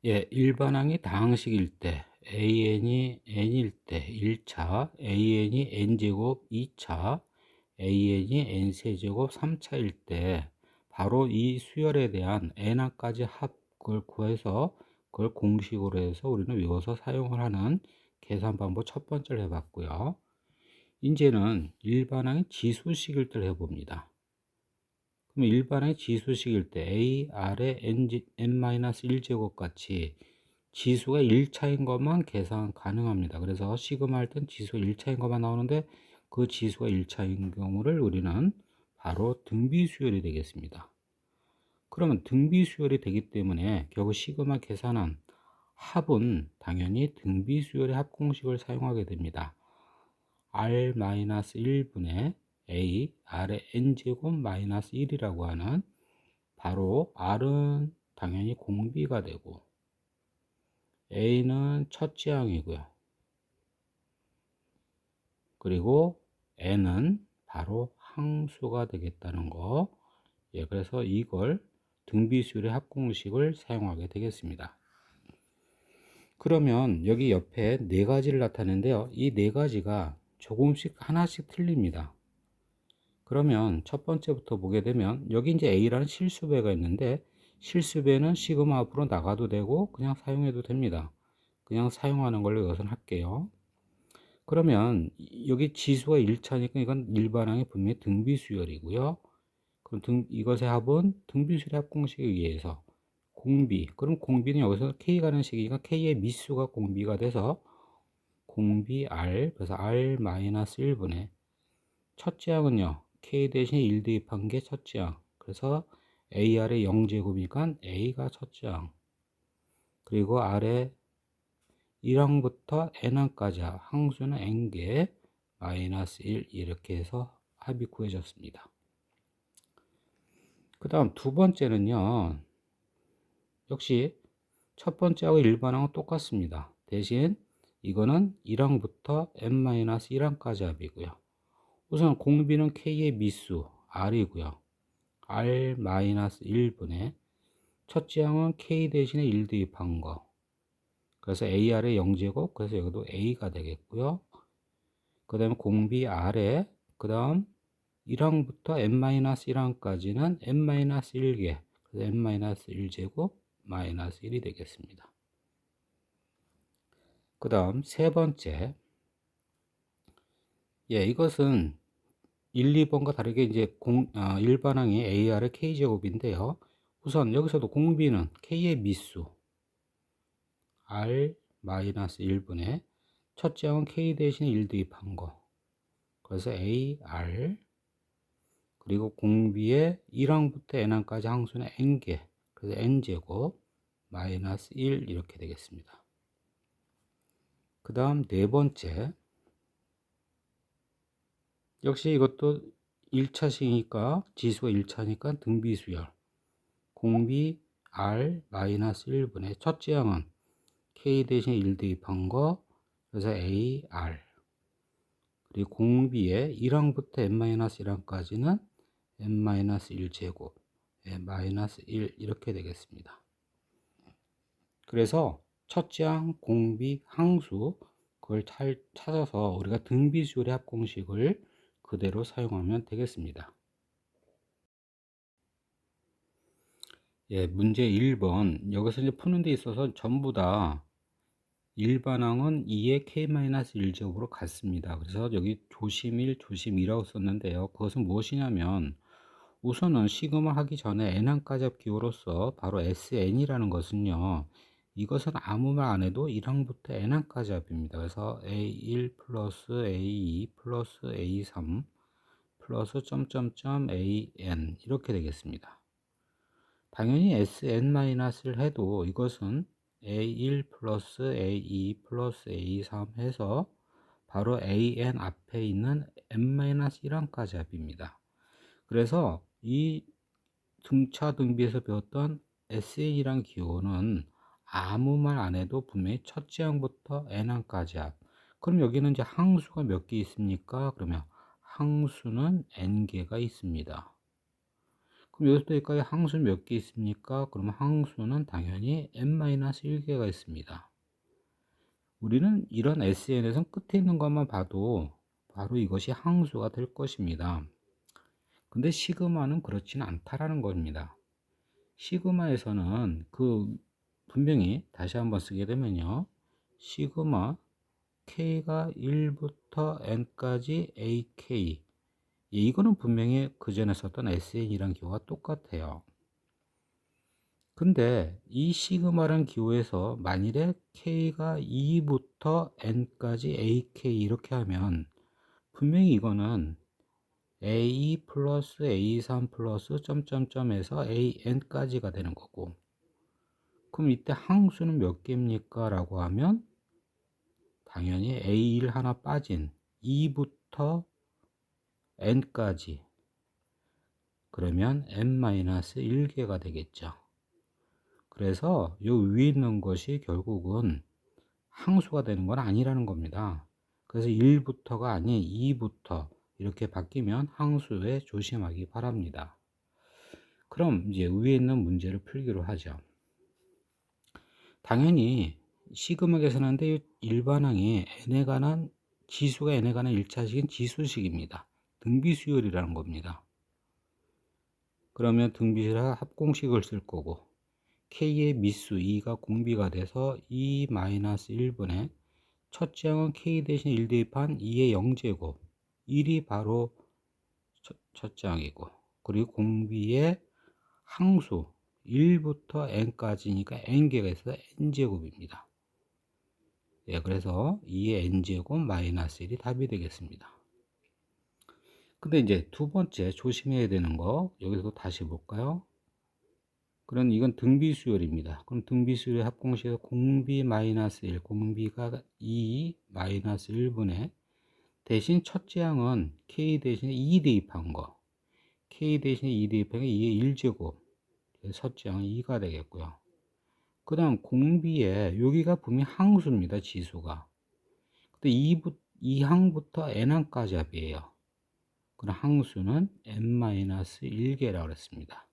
예, 일반항이 다항식일 때, an이 n일 때 1차, an이 n제곱 2차, an이 n세제곱 3차일 때 바로 이 수열에 대한 n항까지 합을 구해서 그걸 공식으로 해서 우리는 외워서 사용을 하는 계산 방법 첫 번째를 해봤고요. 이제는 일반항의 지수식일 때를 해봅니다. 그럼 일반항의 지수식일 때 a, r의 n-1제곱 같이 지수가 1차인 것만 계산 가능합니다. 그래서 시그마 할 땐 지수가 1차인 것만 나오는데 그 지수가 1차인 경우를 우리는 바로 등비수열이 되겠습니다. 그러면 등비수열이 되기 때문에 결국 시그마 계산한 합은 당연히 등비수열의 합공식을 사용하게 됩니다. r-1분의 a, r의 n제곱 마이너스 1이라고 하는 바로 r은 당연히 공비가 되고 a는 첫째항이고요. 그리고 n은 바로 항수가 되겠다는 거. 예, 그래서 이걸 등비수열의 합공식을 사용하게 되겠습니다. 그러면 여기 옆에 네 가지를 나타내는데요. 이 네 가지가 조금씩 하나씩 틀립니다. 그러면 첫 번째부터 보게 되면 여기 이제 a라는 실수배가 있는데 실수배는 시그마 앞으로 나가도 되고 그냥 사용해도 됩니다. 그냥 사용하는 걸로 이것은 할게요. 그러면 여기 지수가 1차니까 이건 일반항의 분명히 등비수열이고요. 그럼 이것의 합은 등비수열의 합공식에 의해서 공비. 그럼 공비는 여기서 k 가는 식이니까 k의 미수가 공비가 돼서 공비 r. 그래서 r-1분의 첫째 항은요. k 대신에 1 대입한 게 첫째 항. 그래서 ar의 0제곱이니까 a가 첫째 항. 그리고 r의 1항부터 n항까지 항수는 n개 마이너스 1 이렇게 해서 합이 구해졌습니다. 그 다음 두 번째는요. 역시 첫 번째하고 일반항은 똑같습니다. 대신 이거는 1항부터 n-1항까지 합이고요. 우선 공비는 k의 미수 r이고요. r-1분의 첫째 항은 k 대신에 1 대입한 거. 그래서 ar의 0제곱, 그래서 여기도 a가 되겠고요. 그 다음에 공비 r에, 그 다음 1항부터 n-1항까지는 n-1개, 그래서 n-1제곱 마이너스 1이 되겠습니다. 그 다음 세 번째, 예, 이것은 1, 2번과 다르게 이제 일반항이 ar의 k제곱인데요. 우선 여기서도 공비는 k의 미수 r-1분의 첫째 항은 k 대신에 1 대입한 거. 그래서 ar 그리고 공비의 1항부터 n항까지 항수는 n개. 그래서 n제곱 마이너스 1 이렇게 되겠습니다. 그 다음 네 번째, 역시 이것도 1차식이니까 지수가 1차니까 등비수열 공비 r-1분의 첫째 항은 k 대신에 1 대입한 거. 그래서 ar 그리고 공비의 1항부터 n-1항까지는 n-1제곱 마이너스 1 이렇게 되겠습니다. 그래서 첫째 항, 공비, 항수 그걸 잘 찾아서 우리가 등비수열의 합공식을 그대로 사용하면 되겠습니다. 예, 문제 1번 여기서 이제 푸는 데 있어서 전부 다 일반항은 2의 k-1제곱으로 같습니다. 그래서 여기 조심 1, 조심 2라고 썼는데요. 그것은 무엇이냐면 우선은 시그마 하기 전에 n항까지 합기호로서 바로 sn이라는 것은요. 이것은 아무 말 안 해도 1항부터 n항까지 합입니다. 그래서 a1 플러스 a2 플러스 a3 플러스 점점점 an 이렇게 되겠습니다. 당연히 sn-를 해도 이것은 a1 플러스 a2 플러스 a3 해서 바로 an 앞에 있는 n-1항까지 합입니다. 그래서 이 등차 등비에서 배웠던 SN이란 기호는 아무 말 안 해도 분명히 첫째 항부터 n항까지 합. 그럼 여기는 이제 항수가 몇 개 있습니까? 그러면 항수는 n개가 있습니다. 그럼 여기서부터 여기까지 항수 몇 개 있습니까? 그러면 항수는 당연히 n-1개가 있습니다. 우리는 이런 SN에선 끝에 있는 것만 봐도 바로 이것이 항수가 될 것입니다. 근데 시그마는 그렇지는 않다라는 겁니다. 시그마에서는 분명히 다시 한번 쓰게 되면요. 시그마 K가 1부터 N까지 AK. 이거는 분명히 그 전에 썼던 SN이란 기호가 똑같아요. 근데 이 시그마라는 기호에서 만일에 K가 2부터 N까지 AK 이렇게 하면 분명히 이거는 A 플러스 A3 플러스 점점점에서 AN까지가 되는 거고, 그럼 이때 항수는 몇 개입니까? 라고 하면 당연히 A1 하나 빠진 2부터 N까지, 그러면 N-1개가 되겠죠. 그래서 요 위에 있는 것이 결국은 항수가 되는 건 아니라는 겁니다. 그래서 1부터가 아닌 2부터 이렇게 바뀌면 항수에 조심하기 바랍니다. 그럼 이제 위에 있는 문제를 풀기로 하죠. 당연히 시그마 계산하는데 일반항이 n에 관한 지수가 n에 관한 1차식은 지수식입니다. 등비수열이라는 겁니다. 그러면 등비수열 합공식을 쓸 거고, k의 미수 2가 공비가 돼서 2-1분의 첫째 항은 k 대신 1 대입한 2의 0제곱, 1이 바로 첫째 항이고, 그리고 공비의 항수 1부터 n까지니까 n개가 있어서 n제곱입니다. 예, 그래서 2의 n제곱 마이너스 1이 답이 되겠습니다. 근데 이제 두 번째 조심해야 되는 거 여기서 다시 볼까요? 그럼 이건 등비수열입니다. 그럼 등비수열의 합공식에서 공비 마이너스 1, 공비가 2 마이너스 1분의 대신 첫째 항은 k 대신에 2 대입한 거, k 대신에 2 대입한 게 2의 1제곱, 첫째 항은 2가 되겠고요. 그 다음 공비에 여기가 분명히 항수입니다. 지수가. 근데 2항부터 n항까지 합이에요. 그럼 항수는 n-1개라고 그랬습니다.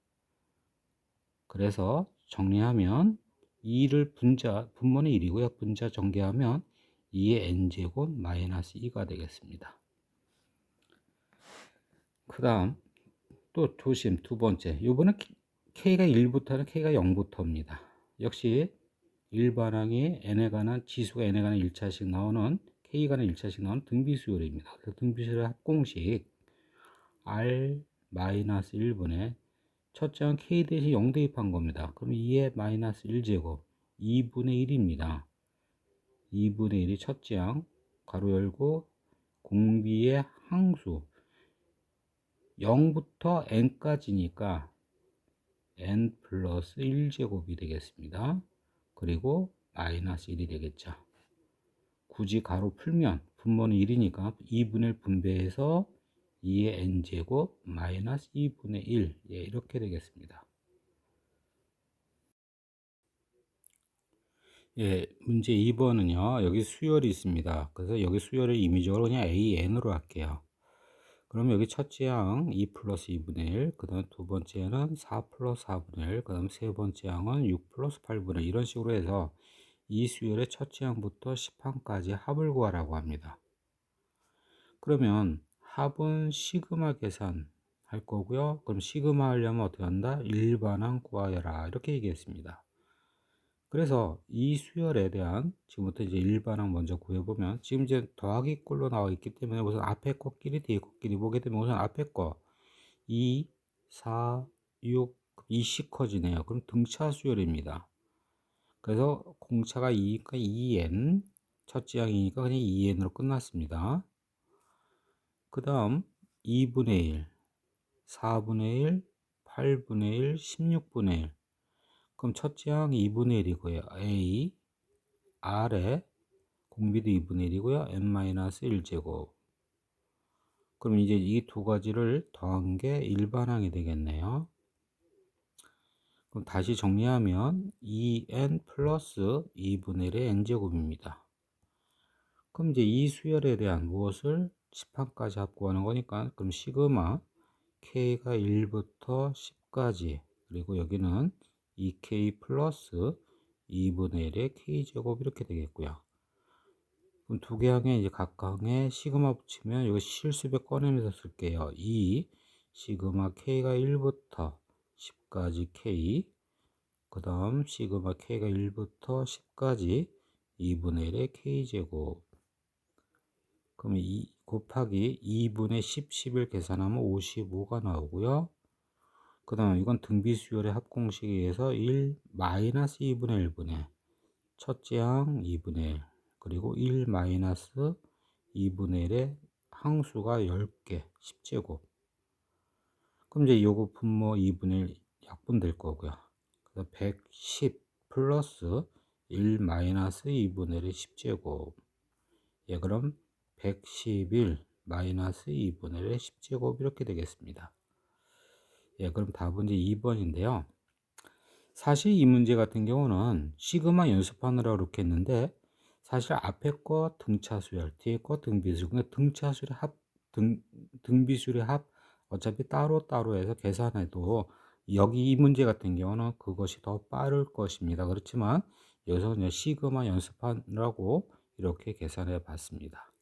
그래서 정리하면 2를 분모는 1이고요. 분자 전개하면 2의 n제곱 마이너스 2가 되겠습니다. 그 다음 또 조심 두 번째, 요번에 k가 1부터는 k가 0부터입니다. 역시 일반항이 n에 관한 지수가 n에 관한 1차씩 나오는 k에 관한 1차씩 나오는 등비수열입니다. 그래서 등비수열의 합공식 r-1분의 첫째 항 k 대신 0 대입한 겁니다. 그럼 2의 마이너스 1제곱 2분의 1입니다. 2분의 1이 첫째 항 가로 열고 공비의 항수 0부터 n까지니까 n 플러스 1제곱이 되겠습니다. 그리고 마이너스 1이 되겠죠. 굳이 가로 풀면 분모는 1이니까 2분의 1 분배해서 2의 n제곱 마이너스 2분의 1, 예, 이렇게 되겠습니다. 예, 문제 2번은요 여기 수열이 있습니다. 그래서 여기 수열을 임의적으로 그냥 AN으로 할게요. 그럼 여기 첫째 항 2 플러스 2분의 1, 그 다음 두 번째는 4 플러스 4분의 1, 그 다음 세 번째 항은 6 플러스 8분의 1, 이런 식으로 해서 이 수열의 첫째 항부터 10항까지 합을 구하라고 합니다. 그러면 합은 시그마 계산 할 거고요. 그럼 시그마 하려면 어떻게 한다? 일반항 구하여라, 이렇게 얘기했습니다. 그래서 이 수열에 대한 지금부터 이제 일반항 먼저 구해보면, 지금 이제 더하기 꼴로 나와 있기 때문에 우선 앞에 거끼리 뒤에 거끼리 보게 되면 우선 앞에 거 2, 4, 6, 2씩 커지네요. 그럼 등차 수열입니다. 그래서 공차가 2니까 2n, 첫째 항이니까 그냥 2n으로 끝났습니다. 그 다음 2분의 1, 4분의 1, 8분의 1, 16분의 1. 그럼 첫째 항 2분의 1이고요. A, R에 공비도 2분의 1이고요. n-1제곱. 그럼 이제 이 두 가지를 더한 게 일반항이 되겠네요. 그럼 다시 정리하면 2n 플러스 2분의 1의 n제곱입니다. 그럼 이제 이 수열에 대한 무엇을 10항까지 합구하는 거니까, 그럼 시그마 k가 1부터 10까지, 그리고 여기는 2k 플러스 2분의 1의 k제곱 이렇게 되겠고요. 그럼 두 개 항에 이제 각각에 시그마 붙이면 이거 실수배 꺼내면서 쓸게요. 2 시그마 k가 1부터 10까지 k, 그 다음 시그마 k가 1부터 10까지 2분의 1의 k제곱. 그럼 2 곱하기 2분의 10, 11 계산하면 55가 나오고요. 그 다음 이건 등비수열의 합공식에 의해서 1 마이너스 2분의 1분의 첫째 항 2분의 1, 그리고 1 마이너스 2분의 1의 항수가 10개 10제곱. 그럼 이제 요거 분모 2분의 1 약분될 거고요. 그래서 110 플러스 1 마이너스 2분의 1의 10제곱. 예, 그럼 111 마이너스 2분의 1의 10제곱 이렇게 되겠습니다. 예, 그럼 답은 이제 2번인데요. 사실 이 문제 같은 경우는 시그마 연습하느라고 이렇게 했는데, 사실 앞에 거 등차수열, 뒤에 거 등비수열, 그러니까 등차수열의 합, 등비수열의 합 어차피 따로따로 해서 계산해도 여기 이 문제 같은 경우는 그것이 더 빠를 것입니다. 그렇지만 여기서 이제 시그마 연습하느라고 이렇게 계산해 봤습니다.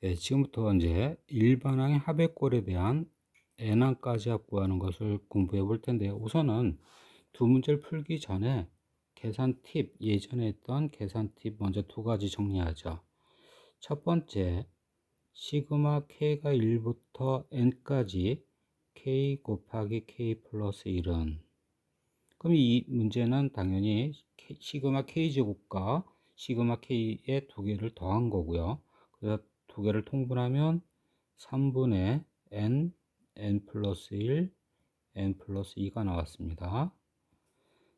예, 지금부터 이제 일반항의 합의꼴에 대한 n항까지 합 구하는 것을 공부해 볼 텐데요. 우선은 두 문제를 풀기 전에 계산 팁, 예전에 했던 계산 팁 먼저 두 가지 정리하죠. 첫 번째, 시그마 k가 1부터 n까지 k 곱하기 k 플러스 1은, 그럼 이 문제는 당연히 시그마 k제곱과 시그마 k의 두 개를 더한 거고요. 그래서 두 개를 통분하면 3분의 n, n 플러스 1, n 플러스 2가 나왔습니다.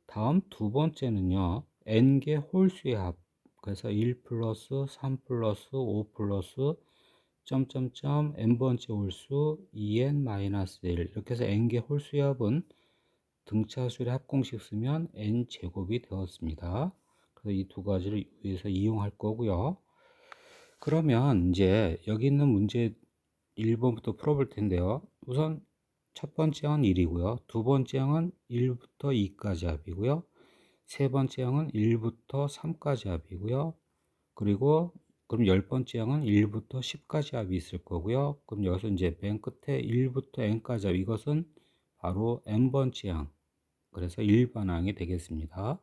다음 두 번째는요, n개 홀수의 합. 그래서 1 플러스 3 플러스 5 플러스 점점점 n번째 홀수 2n 마이너스 1, 이렇게 해서 n개 홀수의 합은 등차수열의 합공식 쓰면 n제곱이 되었습니다. 그래서 이 두 가지를 위해서 이용할 거고요. 그러면 이제 여기 있는 문제 1번부터 풀어볼 텐데요. 우선 첫 번째 항은 1이고요. 두 번째 항은 1부터 2까지 합이고요. 세 번째 항은 1부터 3까지 합이고요. 그리고 그럼 열 번째 항은 1부터 10까지 합이 있을 거고요. 그럼 여기서 이제 맨 끝에 1부터 n까지 합, 이것은 바로 n번째 항, 그래서 일반항이 되겠습니다.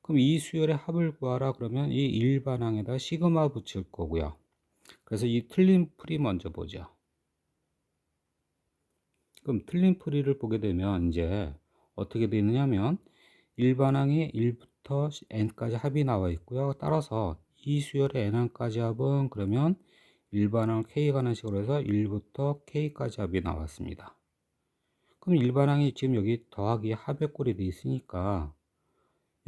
그럼 이 수열의 합을 구하라 그러면 이 일반항에다 시그마 붙일 거고요. 그래서 이 틀린 풀이 먼저 보죠. 그럼 틀린 풀이를 보게 되면 이제 어떻게 되느냐면 일반항이 1부터 n까지 합이 나와 있고요. 따라서 이 수열의 n항까지 합은 그러면 일반항 k가 하는 식으로 해서 1부터 k까지 합이 나왔습니다. 그럼 일반항이 지금 여기 더하기 합의 꼴이 되어 있으니까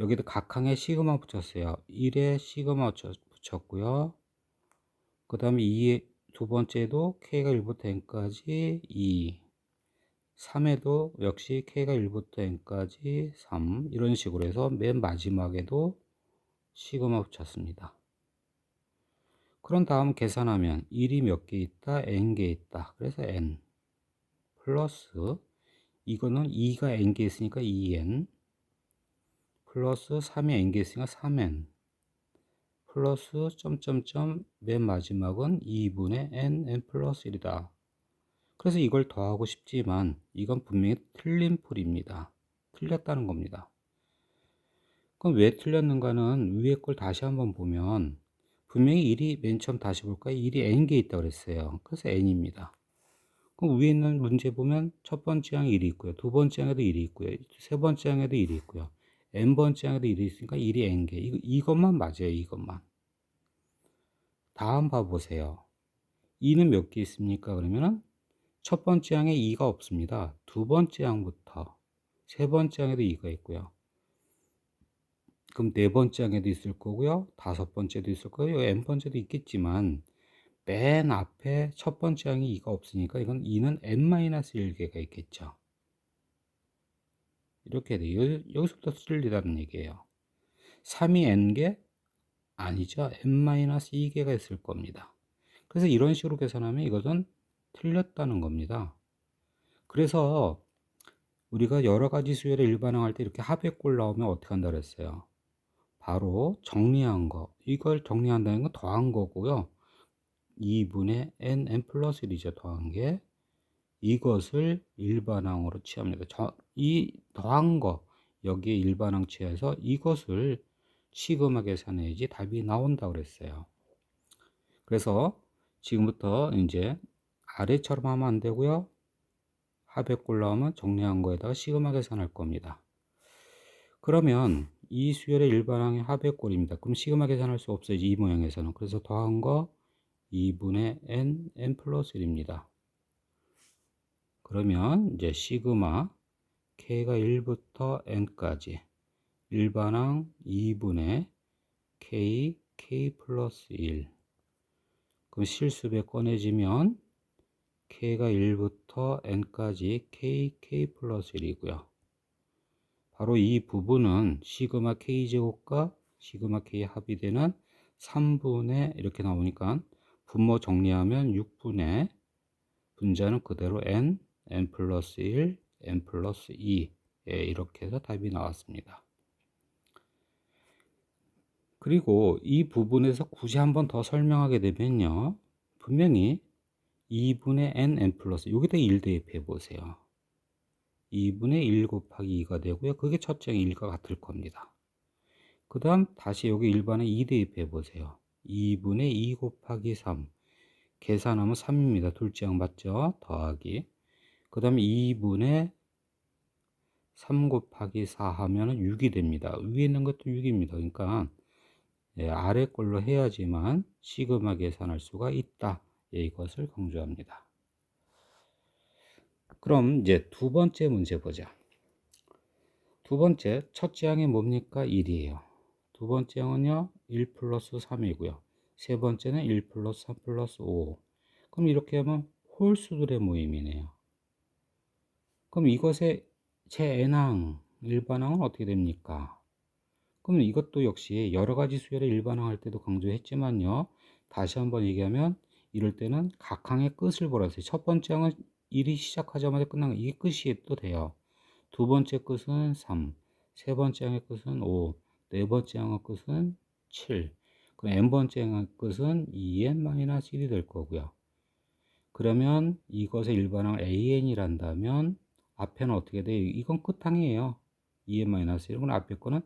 여기도 각 항에 시그마 붙였어요. 1에 시그마 붙였고요. 그 다음에 2에 두 번째도 k가 1부터 n까지 2, 3에도 역시 k가 1부터 n까지 3, 이런 식으로 해서 맨 마지막에도 시그마 붙였습니다. 그런 다음 계산하면 1이 몇 개 있다? n개 있다. 그래서 n 플러스 이거는 2가 n개 있으니까 2n 플러스 3이 n개 있으니까 3n 플러스 점점점 맨 마지막은 2분의 n 플러스 1이다. 그래서 이걸 더하고 싶지만 이건 분명히 틀린 풀입니다. 틀렸다는 겁니다. 그럼 왜 틀렸는가는 위에 걸 다시 한번 보면 분명히 1이 맨 처음 다시 볼까요? 1이 n개 있다고 그랬어요. 그래서 n입니다. 그럼 위에 있는 문제 보면 첫 번째 항에 1이 있고요. 두 번째 항에도 1이 있고요. 세 번째 항에도 1이 있고요. n번째 항에도 1이 있으니까 1이 n개. 이것만 맞아요. 이것만. 다음 봐보세요. 2는 몇 개 있습니까? 그러면은 첫 번째 항에 2가 없습니다. 두 번째 항부터 세 번째 항에도 2가 있고요. 그럼 네 번째 항에도 있을 거고요. 다섯 번째도 있을 거고요. n 번째도 있겠지만 맨 앞에 첫 번째 항이 2가 없으니까 이건 2는 n-1개가 있겠죠. 이렇게 돼요. 여기서부터 틀리다는 얘기예요. 3이 n개? 아니죠. n-2개가 있을 겁니다. 그래서 이런 식으로 계산하면 이것은 틀렸다는 겁니다. 그래서 우리가 여러 가지 수열의 일반항할 때 이렇게 합의꼴 나오면 어떻게 한다 그랬어요? 바로 정리한 거, 이걸 정리한다는 건 더한 거고요. 2분의 n 플러스 1이죠. 더한 게. 이것을 일반항으로 취합니다. 이 더한 거, 여기에 일반항 취해서 이것을 시그마 계산해야지 답이 나온다 그랬어요. 그래서 지금부터 이제 아래처럼 하면 안 되고요. 합의꼴 나오면 정리한 거에다가 시그마 계산할 겁니다. 그러면 이 수열의 일반항의 합의꼴입니다. 그럼 시그마 계산할 수 없어요. 이 모양에서는. 그래서 더한 거 2분의 n 플러스 1입니다. 그러면 이제 시그마 k가 1부터 n까지 일반항 2분의 k 플러스 1. 그럼 실수배 꺼내지면 k가 1부터 n까지 k 플러스 1이고요. 바로 이 부분은 시그마 k제곱과 시그마 k 합이 되는 3분의 이렇게 나오니까 분모 정리하면 6분의 분자는 그대로 n 플러스 1, n 플러스 2 이렇게 해서 답이 나왔습니다. 그리고 이 부분에서 굳이 한 번 더 설명하게 되면요. 분명히 2분의 n 플러스 여기다 1 대입해 보세요. 2분의 1 곱하기 2가 되고요. 그게 첫째 1과 같을 겁니다. 그 다음 다시 여기 일반에 2 대입해 보세요. 2분의 2 곱하기 3 계산하면 3입니다. 둘째 항 맞죠? 더하기 그 다음에 2분의 3 곱하기 4 하면 6이 됩니다. 위에 있는 것도 6입니다. 그러니까 아래 걸로 해야지만 시그마 계산할 수가 있다. 이것을 강조합니다. 그럼 이제 두 번째 문제 보자. 두 번째, 첫째 항이 뭡니까? 1이에요. 두 번째 항은요, 1 플러스 3이고요. 세 번째는 1 플러스 3 플러스 5. 그럼 이렇게 하면 홀수들의 모임이네요. 그럼 이것의 제 n항, 일반항은 어떻게 됩니까? 그럼 이것도 역시 여러 가지 수열의 일반항 할 때도 강조했지만요. 다시 한번 얘기하면 이럴 때는 각 항의 끝을 보라세요. 첫 번째 항은 1이 시작하자마자 끝난 거 이게 끝이 또 돼요. 두 번째 끝은 3, 세 번째 항의 끝은 5, 네 번째 항의 끝은 7, 그럼 n번째 항의 끝은 2n-1이 될 거고요. 그러면 이것의 일반항 an이란다면 앞에는 어떻게 돼요? 이건 끝항이에요. 2n-1 이건 앞에 거는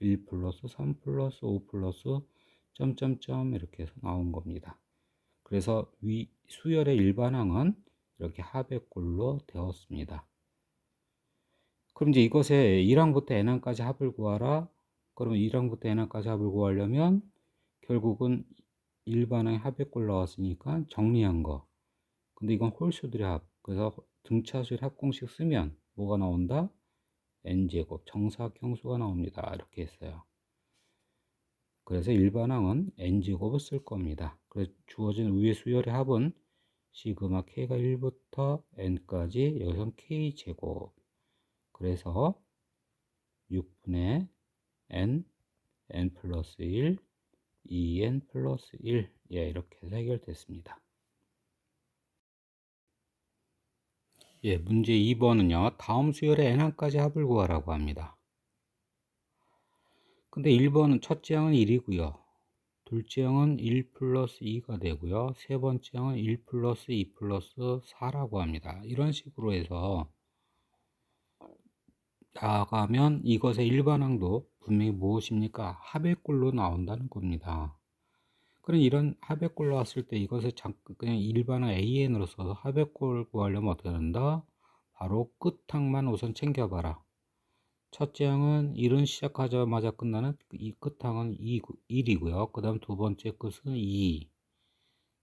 1 플러스 3 플러스 5 플러스 점점점 이렇게 해서 나온 겁니다. 그래서 수열의 일반항은 이렇게 합의꼴로 되었습니다. 그럼 이제 이것에 1항부터 n항까지 합을 구하라. 그러면 1항부터 n항까지 합을 구하려면 결국은 일반항의 합의꼴 나왔으니까 정리한 거. 근데 이건 홀수들의 합. 그래서 등차수의 합공식 쓰면 뭐가 나온다? n제곱 정사각형수가 나옵니다. 이렇게 했어요. 그래서 일반항은 n제곱을 쓸 겁니다. 그래서 주어진 위의 수열의 합은 시그마 k가 1부터 n까지 여기선 k제곱. 그래서 6분의 n 플러스 1, 2n 플러스 1 이렇게 해서 해결됐습니다. 문제 2번은요. 다음 수열의 n항까지 합을 구하라고 합니다. 근데 1번은 첫째 항은 1이고요. 둘째 항은 1 플러스 2가 되고요. 세 번째 항은 1 플러스 2 플러스 4라고 합니다. 이런 식으로 해서 나가면 이것의 일반항도 분명히 무엇입니까? 합의꼴로 나온다는 겁니다. 그럼 이런 합의꼴 나왔을 때 이것을 그냥 일반항 AN으로 써서 합의꼴 구하려면 어떻게 한다? 바로 끝항만 우선 챙겨봐라. 첫째 항은 1은 시작하자마자 끝나는 이 끝항은 1이고요. 그 다음 두 번째 끝은 2,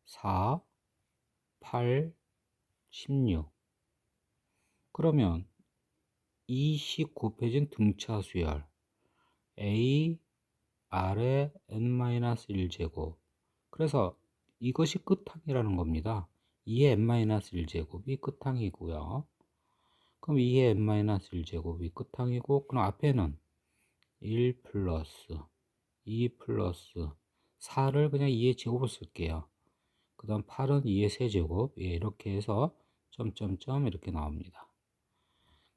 4, 8, 16. 그러면 이 시 곱해진 등차 수열 A 아래 n-1제곱. 그래서 이것이 끝항이라는 겁니다. 2의 n-1제곱이 끝항이고요. 그럼 2의 n-1제곱이 끝항이고, 그럼 앞에는 1 플러스 2 플러스 4를 그냥 2의 제곱을 쓸게요. 그 다음 8은 2의 세제곱. 예, 이렇게 해서 점점점 이렇게 나옵니다.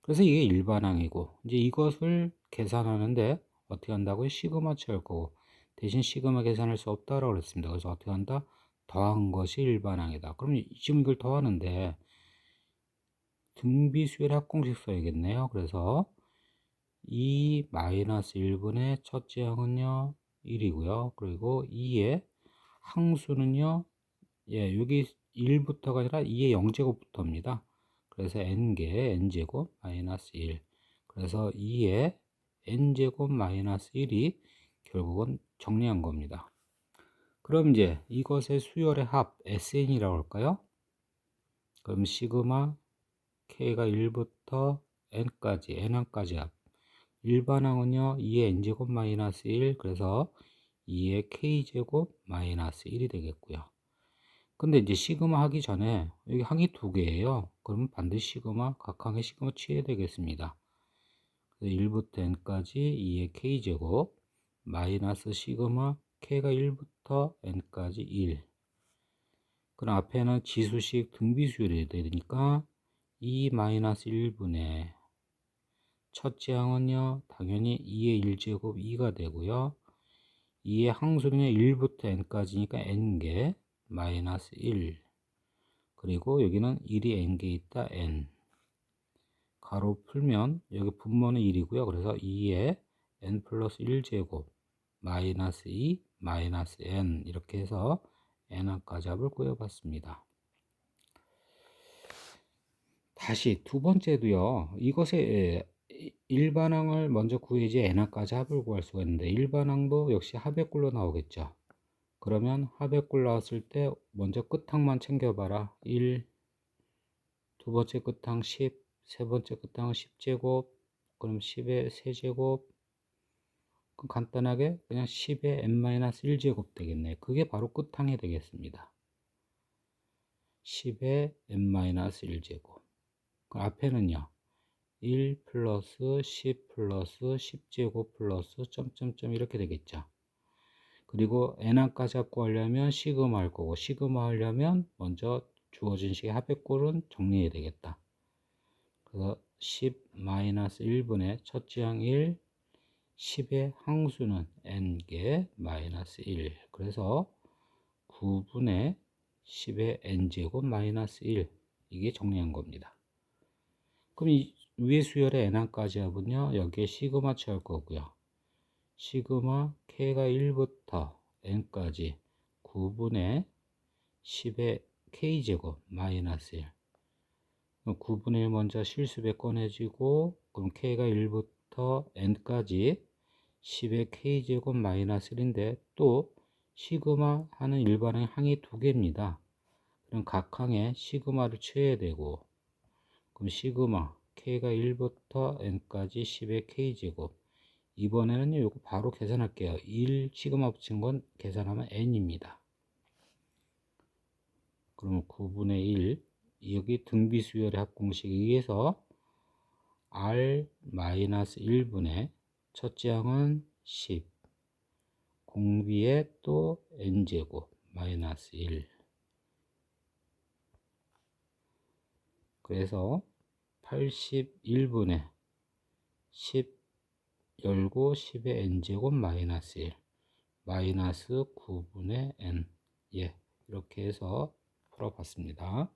그래서 이게 일반항이고, 이제 이것을 계산하는데 어떻게 한다고요? 시그마 취할 거고, 대신 시그마 계산할 수 없다라고 그랬습니다. 그래서 어떻게 한다? 더한 것이 일반항이다. 그럼 지금 이걸 더하는데 등비수열의 합공식 써야겠네요. 그래서 2 마이너스 1분의 첫째 항은요 1이고요. 그리고 2의 항수는요, 예, 여기 1부터가 아니라 2의 0제곱부터입니다. 그래서 n개 n제곱 마이너스 1. 그래서 2의 n제곱 마이너스 1이 결국은 정리한 겁니다. 그럼 이제 이것의 수열의 합 SN이라고 할까요? 그럼 시그마 K가 1부터 N까지 N1까지 합. 일반항은요 2의 N제곱 마이너스 1. 그래서 2의 K제곱 마이너스 1이 되겠고요. 근데 이제 시그마 하기 전에 여기 항이 두 개예요. 그러면 반드시 시그마 각 항의 시그마 취해야 되겠습니다. 그래서 1부터 n까지 2의 k제곱 마이너스 시그마 k가 1부터 n까지 1. 그럼 앞에는 지수식 등비수열이 되니까 2 마이너스 1분의 첫째 항은요 당연히 2의 1제곱 2가 되고요. 2의 항수는요 1부터 n까지니까 n개 마이너스 1. 그리고 여기는 1이 n개 있다 n. 가로 풀면 여기 분모는 1이고요. 그래서 2에 n 플러스 1제곱 마이너스 2 마이너스 n 이렇게 해서 n항까지 합을 구해봤습니다. 다시 두 번째도요. 이것의 일반항을 먼저 구해야지 n항까지 합을 구할 수가 있는데 일반항도 역시 합의 꼴로 나오겠죠. 그러면 합의 꼴 나왔을 때 먼저 끝항만 챙겨봐라. 1, 두 번째 끝항 10, 세 번째 끝항 10제곱, 그럼 10의 세제곱, 그럼 간단하게 그냥 10의 n-1제곱 되겠네. 그게 바로 끝항이 되겠습니다. 10의 n-1제곱. 그 앞에는요. 1 플러스 10 플러스 10제곱 플러스 점점점 이렇게 되겠죠. 그리고 n항까지 합고 하려면 시그마 할 거고, 시그마 하려면 먼저 주어진 식의 합의꼴은 정리해야 되겠다. 그래서 10-1분의 첫째 항 1, 10의 항수는 n개 마이너스 1. 그래서 9분의 10의 n제곱 마이너스 1. 이게 정리한 겁니다. 그럼 이 위의 수열의 n항까지 합은요, 여기에 시그마 취할 거고요. 시그마 k가 1부터 n까지 9분의 10의 k제곱 마이너스 1. 9분의 1 먼저 실수배 꺼내지고, 그럼 k가 1부터 n까지 10의 k제곱 마이너스 1인데 또 시그마 하는 일반항의 항이 두 개입니다. 그럼 각 항에 시그마를 취해야 되고, 그럼 시그마 k가 1부터 n까지 10의 k제곱. 이번에는 이거 바로 계산할게요. 1 시그마 붙인 건 계산하면 n입니다. 그러면 9분의 1, 여기 등비수열의 합공식에 의해서 r-1분의 첫째 항은 10, 공비에 또 n제곱 마이너스 1. 그래서 81분의 10 열고 10의 n제곱 마이너스 1 마이너스 9분의 n. 예, 이렇게 해서 풀어봤습니다.